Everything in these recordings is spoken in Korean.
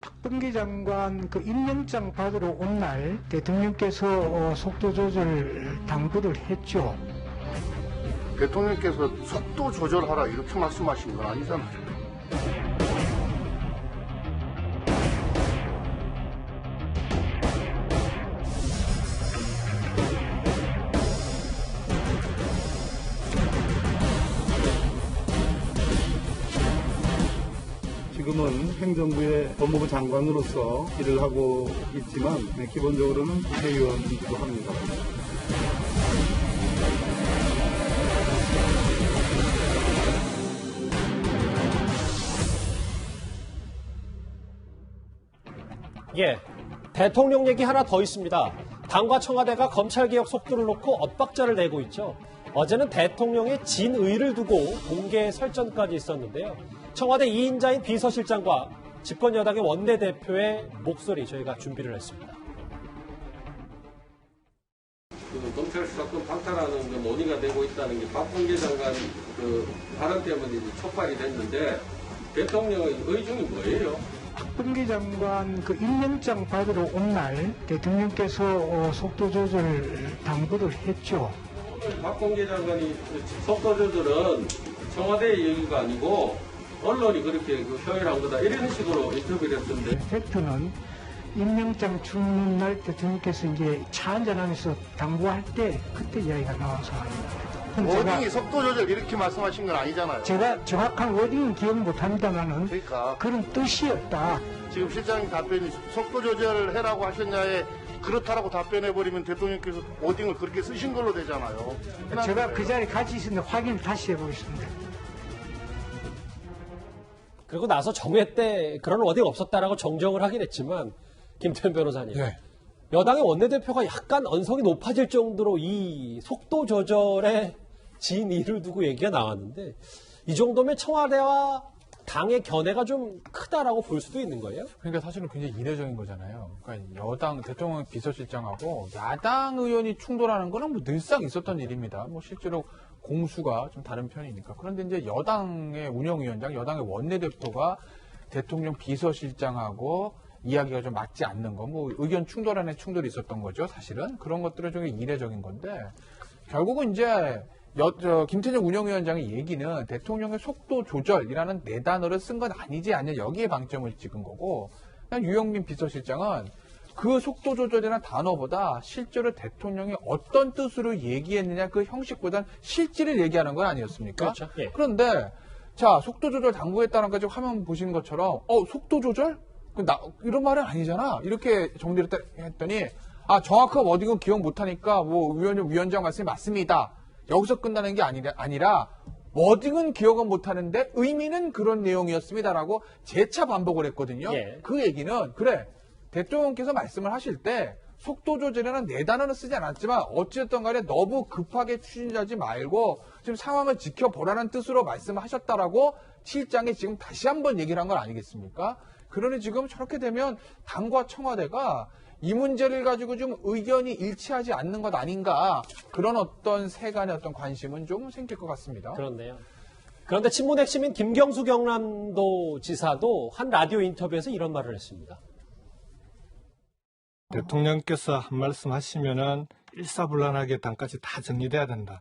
박범계 장관 그 임명장 받으러 온 날 대통령께서 속도 조절 당부를 했죠. 대통령께서 속도 조절하라 이렇게 말씀하신 건 아니잖아요. 지금은 행정부의 법무부 장관으로서 일을 하고 있지만 기본적으로는 국회의원이기도 합니다. 예, 대통령 얘기 하나 더 있습니다. 당과 청와대가 검찰개혁 속도를 놓고 엇박자를 내고 있죠. 어제는 대통령의 진의를 두고 공개 설전까지 있었는데요. 청와대 2인자인 비서실장과 집권여당의 원내대표의 목소리 저희가 준비를 했습니다. 검찰 수사권 방탈하는 게 논의가 되고 있다는 게 박범계 장관 발언 때문에 촉발이 됐는데 대통령의 의중이 뭐예요? 박범계 장관 그 임명장 받으러 온 날 대통령께서 속도 조절 당부를 했죠. 박범계 장관이 속도 조절은 청와대의 얘기가 아니고 언론이 그렇게 표현한 거다 이런 식으로 인터뷰를 했던데. 팩트는 임명장 주는 날 대통령께서 이제 차 한잔하면서 당부할 때 그때 이야기가 나와서 워딩이 속도 조절 이렇게 말씀하신 건 아니잖아요. 제가 정확한 워딩은 기억 못합니다만은 그러니까 그런 뜻이었다. 지금 실장님 답변이 속도 조절해라고 하셨냐에 그렇다라고 답변해버리면 대통령께서 워딩을 그렇게 쓰신 걸로 되잖아요. 제가 그 자리에 같이 있었는데 확인을 다시 해보겠습니다. 그리고 나서 정회 때 그런 워딩 없었다라고 정정을 하긴 했지만 김태현 변호사님. 네. 여당의 원내대표가 약간 언성이 높아질 정도로 이 속도 조절에 진의를 두고 얘기가 나왔는데 이 정도면 청와대와 당의 견해가 좀 크다라고 볼 수도 있는 거예요? 그러니까 사실은 굉장히 이례적인 거잖아요. 그러니까 여당 대통령 비서실장하고 야당 의원이 충돌하는 거는 뭐 늘상 있었던 일입니다. 뭐 실제로 공수가 좀 다른 편이니까. 그런데 이제 여당의 운영위원장, 여당의 원내대표가 대통령 비서실장하고 이야기가 좀 맞지 않는 거, 뭐 의견 충돌 안에 충돌이 있었던 거죠, 사실은. 그런 것들은 좀 이례적인 건데, 결국은 이제 김태정 운영위원장의 얘기는 대통령의 속도 조절이라는 네 단어를 쓴 건 아니지 않냐, 여기에 방점을 찍은 거고, 그냥 유영민 비서실장은 그 속도 조절이라는 단어보다 실제로 대통령이 어떤 뜻으로 얘기했느냐 그 형식보다는 실질을 얘기하는 건 아니었습니까? 그렇죠. 예. 그런데 자 속도 조절 당부했다는 거 지금 화면 보신 것처럼 속도 조절? 이런 말은 아니잖아. 이렇게 정리를 했더니 정확한 워딩은 기억 못하니까 뭐 위원장 말씀이 맞습니다. 여기서 끝나는 게 아니라 워딩은 기억은 못하는데 의미는 그런 내용이었습니다라고 재차 반복을 했거든요. 예. 그 얘기는 그래. 대통령께서 말씀을 하실 때 속도 조절이라는 네 단어는 쓰지 않았지만 어찌됐든 간에 너무 급하게 추진하지 말고 지금 상황을 지켜보라는 뜻으로 말씀하셨다라고 실장이 지금 다시 한번 얘기를 한 건 아니겠습니까? 그러니 지금 저렇게 되면 당과 청와대가 이 문제를 가지고 좀 의견이 일치하지 않는 것 아닌가 그런 어떤 세간의 어떤 관심은 좀 생길 것 같습니다. 그렇네요. 그런데 친문 핵심인 김경수 경남도 지사도 한 라디오 인터뷰에서 이런 말을 했습니다. 대통령께서 한 말씀 하시면은 일사불란하게 당까지 다 정리돼야 된다.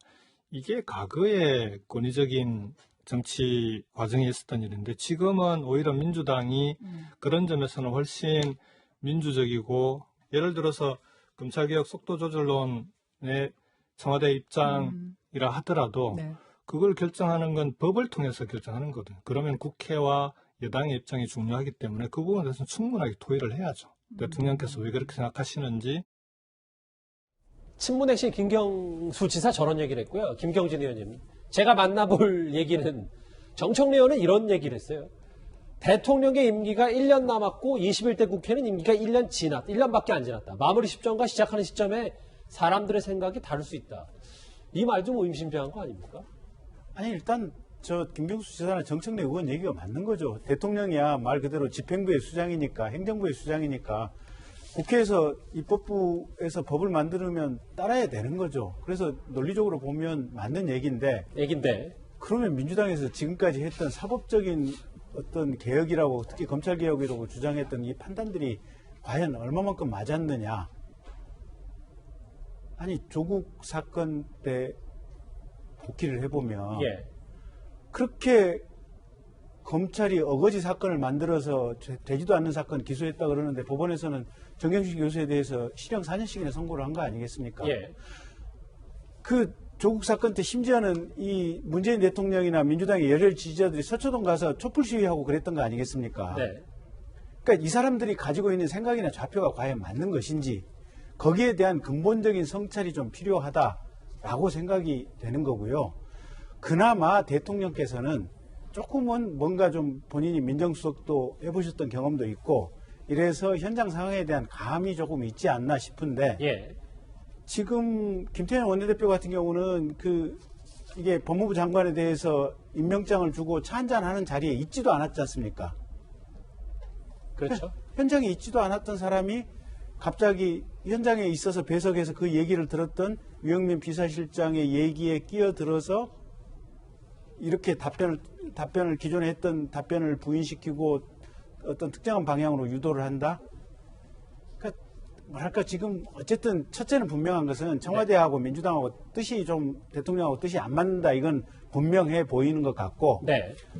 이게 과거의 권위적인 정치 과정에 있었던 일인데 지금은 오히려 민주당이 그런 점에서는 훨씬 민주적이고 예를 들어서 검찰개혁 속도조절론의 청와대 입장이라 하더라도 네. 그걸 결정하는 건 법을 통해서 결정하는 거거든요. 그러면 국회와 여당의 입장이 중요하기 때문에 그 부분에 대해서는 충분하게 토의를 해야죠. 대통령께서 왜 그렇게 생각하시는지. 친문 핵심 김경수 지사 저런 얘기를 했고요. 김경진 의원님. 제가 만나볼 얘기는 정청래 의원은 이런 얘기를 했어요. 대통령의 임기가 1년 남았고 21대 국회는 임기가 1년밖에 안 지났다. 마무리 시점과 시작하는 시점에 사람들의 생각이 다를 수 있다. 이 말도 뭐 의미심장한 거 아닙니까? 아니 일단 김경수 지사나 정청래 의원 얘기가 맞는 거죠. 대통령이야 말 그대로 집행부의 수장이니까 행정부의 수장이니까 국회에서 입법부에서 법을 만들면 따라야 되는 거죠. 그래서 논리적으로 보면 맞는 얘기인데 그러면 민주당에서 지금까지 했던 사법적인 어떤 개혁이라고 특히 검찰 개혁이라고 주장했던 이 판단들이 과연 얼마만큼 맞았느냐. 아니 조국 사건 때 복귀를 해보면 그렇게 검찰이 어거지 사건을 만들어서 되지도 않는 사건 기소했다 그러는데 법원에서는 정경심 교수에 대해서 실형 4년씩이나 선고를 한 거 아니겠습니까? 그 조국 사건 때 심지어는 이 문재인 대통령이나 민주당의 열혈 지지자들이 서초동 가서 촛불 시위하고 그랬던 거 아니겠습니까? 그러니까 이 사람들이 가지고 있는 생각이나 좌표가 과연 맞는 것인지 거기에 대한 근본적인 성찰이 좀 필요하다라고 생각이 되는 거고요. 그나마 대통령께서는 조금은 뭔가 좀 본인이 민정수석도 해보셨던 경험도 있고 이래서 현장 상황에 대한 감이 조금 있지 않나 싶은데 지금 김태년 원내대표 같은 경우는 이게 법무부 장관에 대해서 임명장을 주고 차 한잔하는 자리에 있지도 않았지 않습니까? 그렇죠. 현장에 있지도 않았던 사람이 갑자기 현장에 있어서 배석해서 그 얘기를 들었던 유영민 비서실장의 얘기에 끼어들어서 이렇게 답변을 기존에 했던 답변을 부인시키고 어떤 특정한 방향으로 유도를 한다? 그러니까 뭐랄까 지금 어쨌든 첫째는 분명한 것은 청와대하고 민주당하고 뜻이 좀 대통령하고 뜻이 안 맞는다. 이건 분명해 보이는 것 같고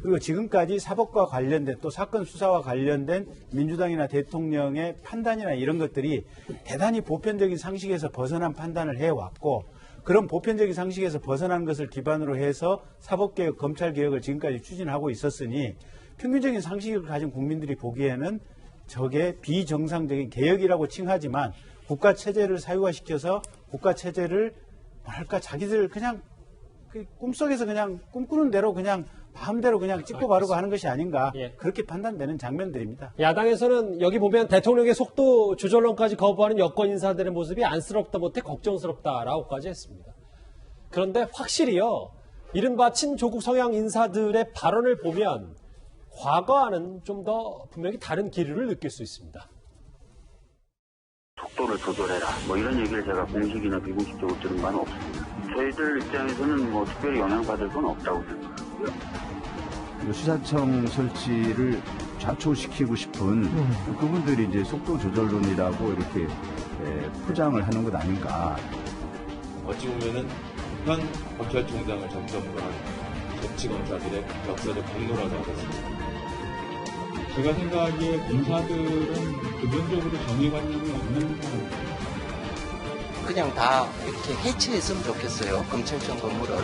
그리고 지금까지 사법과 관련된 또 사건 수사와 관련된 민주당이나 대통령의 판단이나 이런 것들이 대단히 보편적인 상식에서 벗어난 판단을 해왔고 그런 보편적인 상식에서 벗어난 것을 기반으로 해서 사법개혁, 검찰개혁을 지금까지 추진하고 있었으니 평균적인 상식을 가진 국민들이 보기에는 저게 비정상적인 개혁이라고 칭하지만 국가체제를 사유화시켜서 국가체제를 뭐랄까 자기들 그냥 꿈속에서 그냥 꿈꾸는 대로 그냥 마음대로 그냥 찍고 바르고 하는 것이 아닌가 그렇게 판단되는 장면들입니다. 야당에서는 여기 보면 대통령의 속도 조절론까지 거부하는 여권 인사들의 모습이 안쓰럽다 못해 걱정스럽다라고까지 했습니다. 그런데 확실히요. 이른바 친조국 성향 인사들의 발언을 보면 과거와는 좀 더 분명히 다른 기류를 느낄 수 있습니다. 속도를 조절해라. 뭐 이런 얘기를 제가 공식이나 비공식적으로 들은 바는 없습니다. 저희들 입장에서는 뭐 특별히 영향받을 건 없다고 생각하고요. 수사청 설치를 좌초시키고 싶은 그분들이 이제 속도 조절론이라고 이렇게 포장을 하는 것 아닌가. 어찌 보면은 현 검찰총장을 점점으로 한 정치검사들의 역사적 공로라고 하겠습니다. 제가 생각하기에 검사들은 기본적으로 정의관념이 없는 사람입니다. 그냥 다 이렇게 해체했으면 좋겠어요. 검찰청 건물을.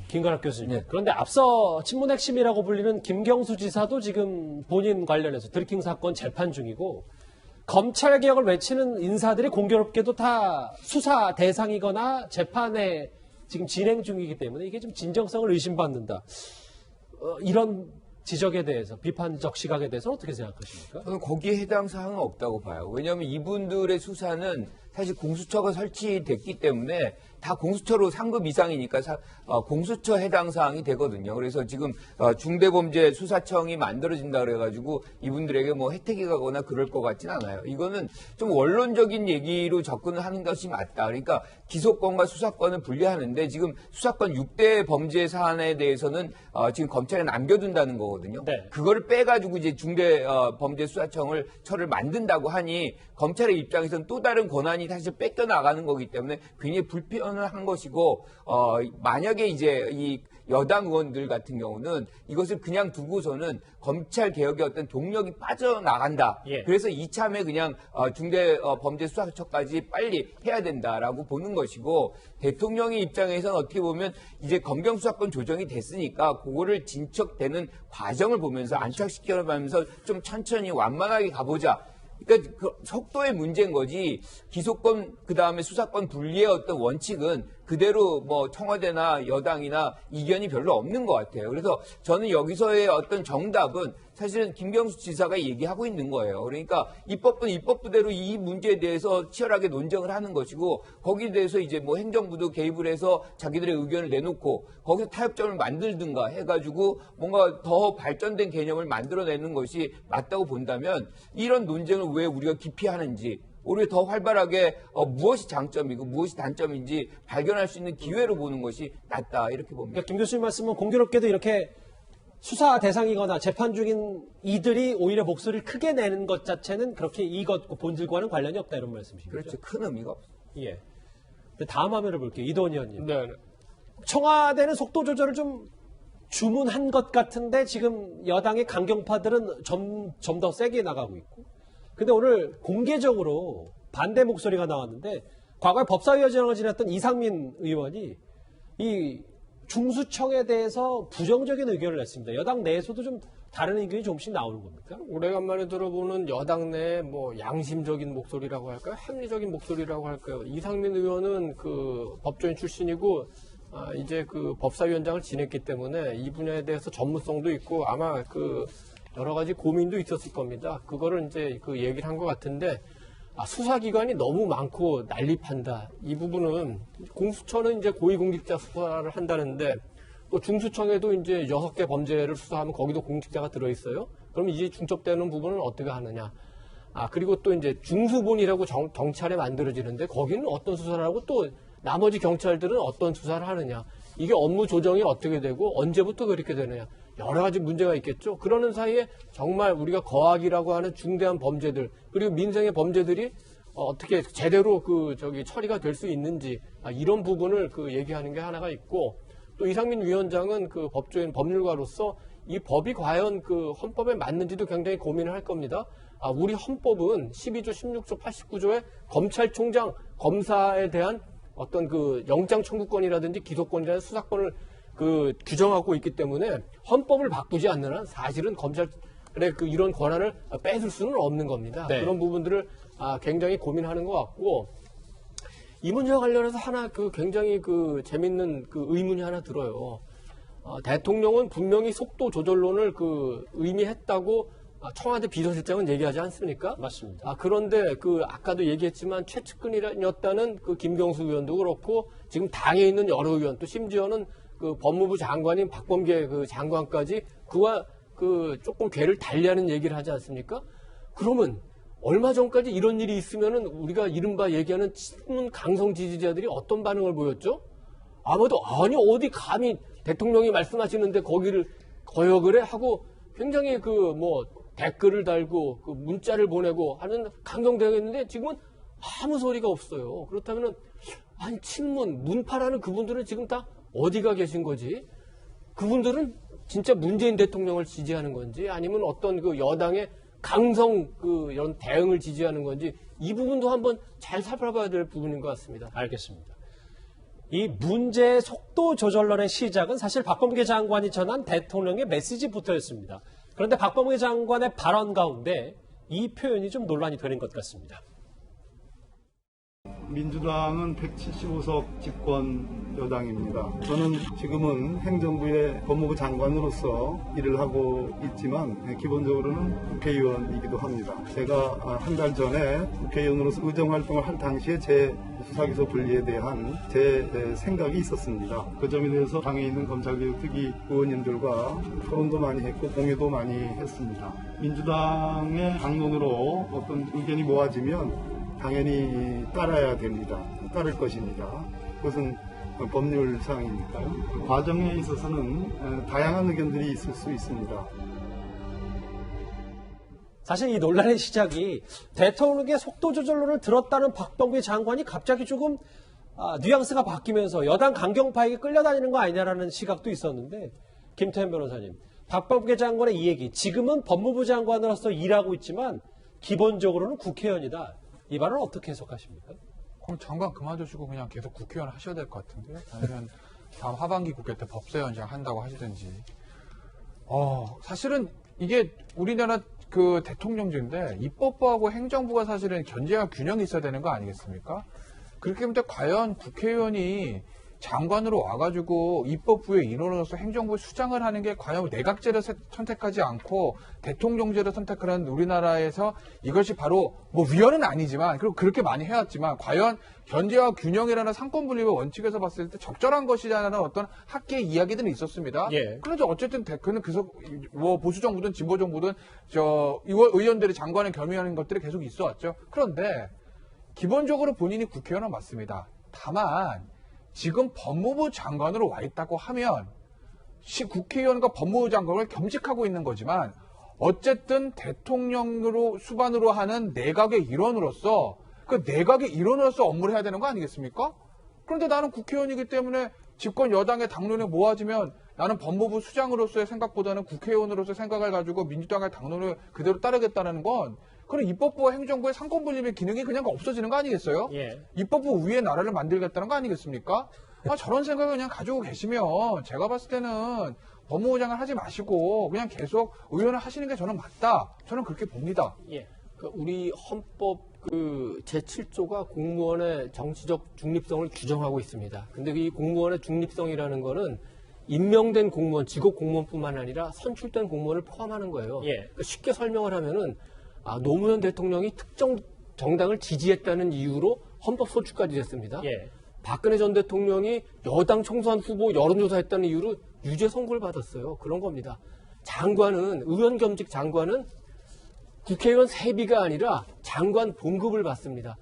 김관학 교수님. 그런데 앞서 친문 핵심이라고 불리는 김경수 지사도 지금 본인 관련해서 드루킹 사건 재판 중이고 검찰 개혁을 외치는 인사들이 공교롭게도 다 수사 대상이거나 재판에 지금 진행 중이기 때문에 이게 좀 진정성을 의심받는다. 이런 지적에 대해서 비판적 시각에 대해서 어떻게 생각하십니까? 저는 거기에 해당 사항은 없다고 봐요. 왜냐하면 이분들의 수사는 사실 공수처가 설치됐기 때문에 다 공수처로 상급 이상이니까 공수처 해당 사항이 되거든요. 그래서 지금 중대범죄수사청이 만들어진다 그래가지고 이분들에게 뭐 혜택이 가거나 그럴 것 같진 않아요. 이거는 좀 원론적인 얘기로 접근을 하는 것이 맞다. 그러니까 기소권과 수사권을 분리하는데 지금 수사권 6대 범죄 사안에 대해서는 지금 검찰에 남겨둔다는 거거든요. 그거를 빼가지고 이제 중대범죄수사청을 만든다고 하니 검찰의 입장에서는 또 다른 권한이 사실 뺏겨 나가는 거기 때문에 굉장히 불편을 한 것이고 만약에 이제 이 여당 의원들 같은 경우는 이것을 그냥 두고서는 검찰 개혁의 어떤 동력이 빠져나간다. 그래서 이참에 그냥 중대범죄수사처까지 빨리 해야 된다라고 보는 것이고 대통령의 입장에서는 어떻게 보면 이제 검경수사권 조정이 됐으니까 그거를 진척되는 과정을 보면서 안착시켜가면서 좀 천천히 완만하게 가보자. 그러니까 그 속도의 문제인 거지 기소권 그다음에 수사권 분리의 어떤 원칙은 그대로 뭐 청와대나 여당이나 이견이 별로 없는 것 같아요. 그래서 저는 여기서의 어떤 정답은 사실은 김경수 지사가 얘기하고 있는 거예요. 그러니까 입법부는 입법부대로 이 문제에 대해서 치열하게 논쟁을 하는 것이고 거기에 대해서 이제 뭐 행정부도 개입을 해서 자기들의 의견을 내놓고 거기서 타협점을 만들든가 해가지고 뭔가 더 발전된 개념을 만들어내는 것이 맞다고 본다면 이런 논쟁을 왜 우리가 기피하는지 오히려 더 활발하게 무엇이 장점이고 무엇이 단점인지 발견할 수 있는 기회로 보는 것이 낫다 이렇게 봅니다. 그러니까 김 교수님 말씀은 공교롭게도 이렇게 수사 대상이거나 재판 중인 이들이 오히려 목소리를 크게 내는 것 자체는 그렇게 이것 본질과는 관련이 없다 이런 말씀이시죠? 그렇죠. 큰 의미가 없어요. 예. 다음 화면을 볼게요. 이도원 의원님. 네. 청와대는 속도 조절을 좀 주문한 것 같은데 지금 여당의 강경파들은 점 더 세게 나가고 있고. 근데 오늘 공개적으로 반대 목소리가 나왔는데 과거에 법사위원장을 지냈던 이상민 의원이 이 중수청에 대해서 부정적인 의견을 냈습니다. 여당 내에서도 좀 다른 의견이 조금씩 나오는 겁니까? 오래간만에 들어보는 여당 내 뭐 양심적인 목소리라고 할까요? 합리적인 목소리라고 할까요? 이상민 의원은 그 법조인 출신이고 이제 그 법사위원장을 지냈기 때문에 이 분야에 대해서 전문성도 있고 아마 그 여러 가지 고민도 있었을 겁니다. 그거를 이제 그 얘기를 한 것 같은데 수사기관이 너무 많고 난립한다. 이 부분은 공수처는 이제 고위공직자 수사를 한다는데 또 중수청에도 이제 6개 범죄를 수사하면 거기도 공직자가 들어있어요. 그럼 이제 중첩되는 부분은 어떻게 하느냐. 그리고 또 이제 중수본이라고 경찰에 만들어지는데 거기는 어떤 수사를 하고 또 나머지 경찰들은 어떤 수사를 하느냐. 이게 업무 조정이 어떻게 되고 언제부터 그렇게 되느냐. 여러 가지 문제가 있겠죠. 그러는 사이에 정말 우리가 거악이라고 하는 중대한 범죄들 그리고 민생의 범죄들이 어떻게 제대로 처리가 될 수 있는지 이런 부분을 얘기하는 게 하나가 있고 또 이상민 위원장은 그 법조인 법률가로서 이 법이 과연 그 헌법에 맞는지도 굉장히 고민을 할 겁니다. 우리 헌법은 12조, 16조, 89조에 검찰총장, 검사에 대한 어떤 그 영장 청구권이라든지 기소권이라는 수사권을 규정하고 있기 때문에 헌법을 바꾸지 않는 한 사실은 검찰의 이런 권한을 뺏을 수는 없는 겁니다. 네. 그런 부분들을 굉장히 고민하는 것 같고 이 문제와 관련해서 하나 굉장히 재밌는 의문이 하나 들어요. 대통령은 분명히 속도 조절론을 의미했다고 청와대 비서실장은 얘기하지 않습니까? 맞습니다. 그런데 아까도 얘기했지만 최측근이었다는 김경수 의원도 그렇고 지금 당에 있는 여러 의원 또 심지어는 법무부 장관인 박범계 장관까지 그와 조금 궤를 달리하는 얘기를 하지 않습니까? 그러면 얼마 전까지 이런 일이 있으면은 우리가 이른바 얘기하는 친문 강성 지지자들이 어떤 반응을 보였죠? 아무도 아니 어디 감히 대통령이 말씀하시는데 거기를 거역을 해 하고 굉장히 댓글을 달고 문자를 보내고 하는 강경대응했는데 지금은 아무 소리가 없어요. 그렇다면은 아니 친문 문파라는 그분들은 지금 다 어디가 계신 거지? 그분들은 진짜 문재인 대통령을 지지하는 건지 아니면 어떤 여당의 강성 이런 대응을 지지하는 건지 이 부분도 한번 잘 살펴봐야 될 부분인 것 같습니다. 알겠습니다. 이 문제의 속도 조절론의 시작은 사실 박범계 장관이 전한 대통령의 메시지부터였습니다. 그런데 박범계 장관의 발언 가운데 이 표현이 좀 논란이 되는 것 같습니다. 민주당은 175석 집권 여당입니다. 저는 지금은 행정부의 법무부 장관으로서 일을 하고 있지만 기본적으로는 국회의원이기도 합니다. 제가 한 달 전에 국회의원으로서 의정활동을 할 당시에 제 수사기소 분리에 대한 제 생각이 있었습니다. 그 점에 대해서 당에 있는 검찰개혁특위 의원님들과 토론도 많이 했고 공유도 많이 했습니다. 민주당의 당론으로 어떤 의견이 모아지면 당연히 따라야 됩니다. 따를 것입니다. 그것은 법률사항이니까요. 그 과정에 있어서는 다양한 의견들이 있을 수 있습니다. 사실 이 논란의 시작이 대통령의 속도 조절론을 들었다는 박범계 장관이 갑자기 조금 뉘앙스가 바뀌면서 여당 강경파에게 끌려다니는 거 아니냐라는 시각도 있었는데 김태현 변호사님, 박범계 장관의 이 얘기 지금은 법무부 장관으로서 일하고 있지만 기본적으로는 국회의원이다. 이 말은 어떻게 해석하십니까? 그럼 장관 그만두시고 그냥 계속 국회의원 하셔야 될 것 같은데요. 아니면 다음 하반기 국회 때 법사위원장 한다고 하시든지. 사실은 이게 우리나라 대통령제인데 입법부하고 행정부가 사실은 견제와 균형이 있어야 되는 거 아니겠습니까? 그렇기 때문에 과연 국회의원이 장관으로 와가지고 입법부의 일원으로서 행정부 수장을 하는 게 과연 내각제를 선택하지 않고 대통령제를 선택하는 우리나라에서 이것이 바로 뭐 위헌은 아니지만 그리고 그렇게 많이 해왔지만 과연 견제와 균형이라는 상권분립의 원칙에서 봤을 때 적절한 것이라는 어떤 학계의 이야기들은 있었습니다. 예. 그런데 어쨌든 그는 계속 뭐 보수 정부든 진보 정부든 의원들이 장관을 겸임하는 것들이 계속 있어왔죠. 그런데 기본적으로 본인이 국회의원은 맞습니다. 다만 지금 법무부 장관으로 와 있다고 하면 국회의원과 법무부 장관을 겸직하고 있는 거지만 어쨌든 대통령으로 수반으로 하는 내각의 일원으로서 그 내각의 일원으로서 업무를 해야 되는 거 아니겠습니까? 그런데 나는 국회의원이기 때문에 집권 여당의 당론에 모아지면 나는 법무부 수장으로서의 생각보다는 국회의원으로서의 생각을 가지고 민주당의 당론을 그대로 따르겠다는 건 그럼 입법부와 행정부의 상권분립의 기능이 그냥 없어지는 거 아니겠어요? 예. 입법부 위에 나라를 만들겠다는 거 아니겠습니까? 저런 생각을 그냥 가지고 계시면 제가 봤을 때는 법무부 장관 하지 마시고 그냥 계속 의원을 하시는 게 저는 맞다. 저는 그렇게 봅니다. 예. 우리 헌법 제7조가 공무원의 정치적 중립성을 규정하고 있습니다. 근데 이 공무원의 중립성이라는 거는 임명된 공무원, 직업 공무원뿐만 아니라 선출된 공무원을 포함하는 거예요. 예. 그러니까 쉽게 설명을 하면은 노무현 대통령이 특정 정당을 지지했다는 이유로 헌법 소추까지 됐습니다. 예. 박근혜 전 대통령이 여당 총선 후보 여론조사했다는 이유로 유죄 선고를 받았어요. 그런 겁니다. 장관은 의원 겸직 장관은 국회의원 세비가 아니라 장관 봉급을 받습니다.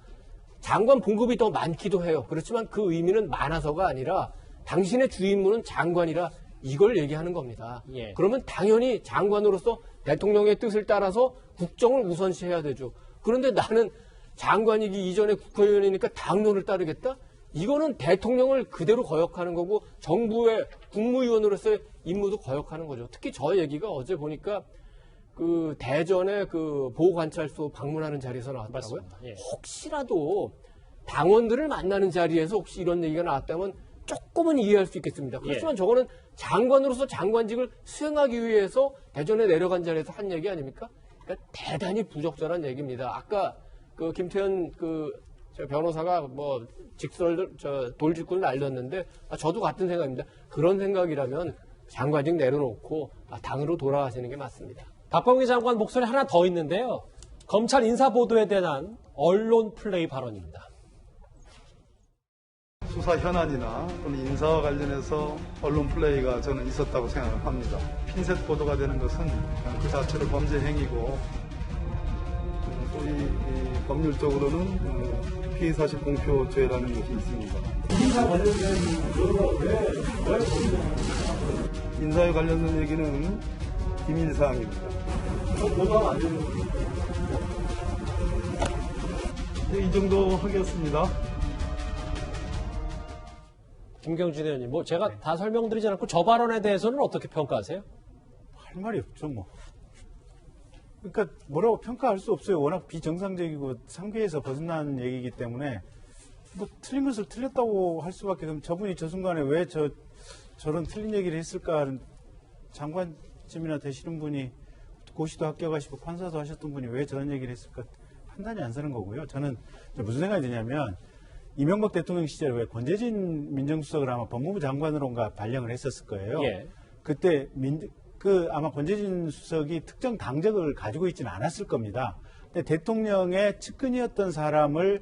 장관 봉급이 더 많기도 해요. 그렇지만 그 의미는 많아서가 아니라 당신의 주임무는 장관이라 이걸 얘기하는 겁니다. 예. 그러면 당연히 장관으로서 대통령의 뜻을 따라서 국정을 우선시해야 되죠. 그런데 나는 장관이기 이전에 국회의원이니까 당론을 따르겠다? 이거는 대통령을 그대로 거역하는 거고 정부의 국무위원으로서의 임무도 거역하는 거죠. 특히 저 얘기가 어제 보니까 그 대전의 그 보호관찰소 방문하는 자리에서 나왔더라고요. 예. 혹시라도 당원들을 만나는 자리에서 혹시 이런 얘기가 나왔다면 조금은 이해할 수 있겠습니다. 그렇지만 저거는 장관으로서 장관직을 수행하기 위해서 대전에 내려간 자리에서 한 얘기 아닙니까? 그러니까 대단히 부적절한 얘기입니다. 아까 그 김태현 저 변호사가 뭐 돌직구를 날렸는데 저도 같은 생각입니다. 그런 생각이라면 장관직 내려놓고 당으로 돌아가시는 게 맞습니다. 박범계 장관 목소리 하나 더 있는데요. 검찰 인사보도에 대한 언론 플레이 발언입니다. 수사 현안이나 또는 인사와 관련해서 언론 플레이가 저는 있었다고 생각을 합니다. 핀셋 보도가 되는 것은 그 자체로 범죄 행위고 또 이 법률적으로는 피의사실 공표죄라는 것이 있습니다. 인사에 관련된 얘기는 비밀사항입니다. 보도하면 안 되는 겁니다. 이 정도 하겠습니다. 김경진 의원님, 제가 다 설명드리지 않고 저 발언에 대해서는 어떻게 평가하세요? 할 말이 없죠, 뭐. 그러니까 뭐라고 평가할 수 없어요. 워낙 비정상적이고 상계에서 벗어난 얘기이기 때문에 뭐 틀린 것을 틀렸다고 할 수밖에. 그럼 저분이 저 순간에 왜 저런 틀린 얘기를 했을까 하는, 장관쯤이나 되시는 분이 고시도 합격하시고 판사도 하셨던 분이 왜 저런 얘기를 했을까 판단이 안 서는 거고요. 저는 무슨 생각이 드냐면 이명박 대통령 시절에 왜 권재진 민정수석을 아마 법무부 장관으로인가 발령을 했었을 거예요. 예. 그때 아마 권재진 수석이 특정 당적을 가지고 있지는 않았을 겁니다. 근데 대통령의 측근이었던 사람을,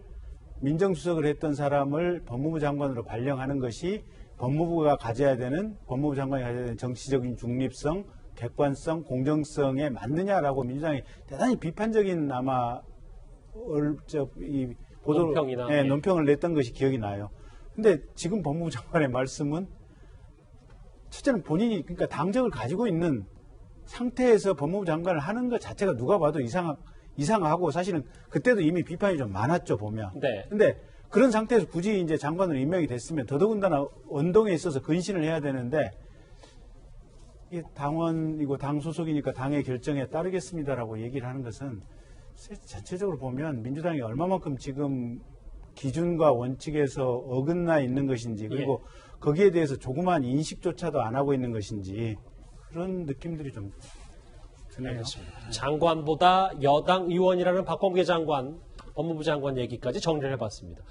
민정수석을 했던 사람을 법무부 장관으로 발령하는 것이 법무부 장관이 가져야 되는 정치적인 중립성, 객관성, 공정성에 맞느냐라고 민주당이 대단히 비판적인 아마 논평을 냈던 것이 기억이 나요. 근데 지금 법무부 장관의 말씀은 첫째는 본인이 그러니까 당적을 가지고 있는 상태에서 법무부 장관을 하는 것 자체가 누가 봐도 이상하고 사실은 그때도 이미 비판이 좀 많았죠, 보면. 네. 근데 그런 상태에서 굳이 이제 장관으로 임명이 됐으면 더더군다나 언동에 있어서 근신을 해야 되는데 이게 당원이고 당 소속이니까 당의 결정에 따르겠습니다라고 얘기를 하는 것은 전체적으로 보면 민주당이 얼마만큼 지금 기준과 원칙에서 어긋나 있는 것인지 그리고 거기에 대해서 조그마한 인식조차도 안 하고 있는 것인지 그런 느낌들이 좀 드네요. 장관보다 여당 의원이라는 박범계 장관, 법무부 장관 얘기까지 정리를 해봤습니다.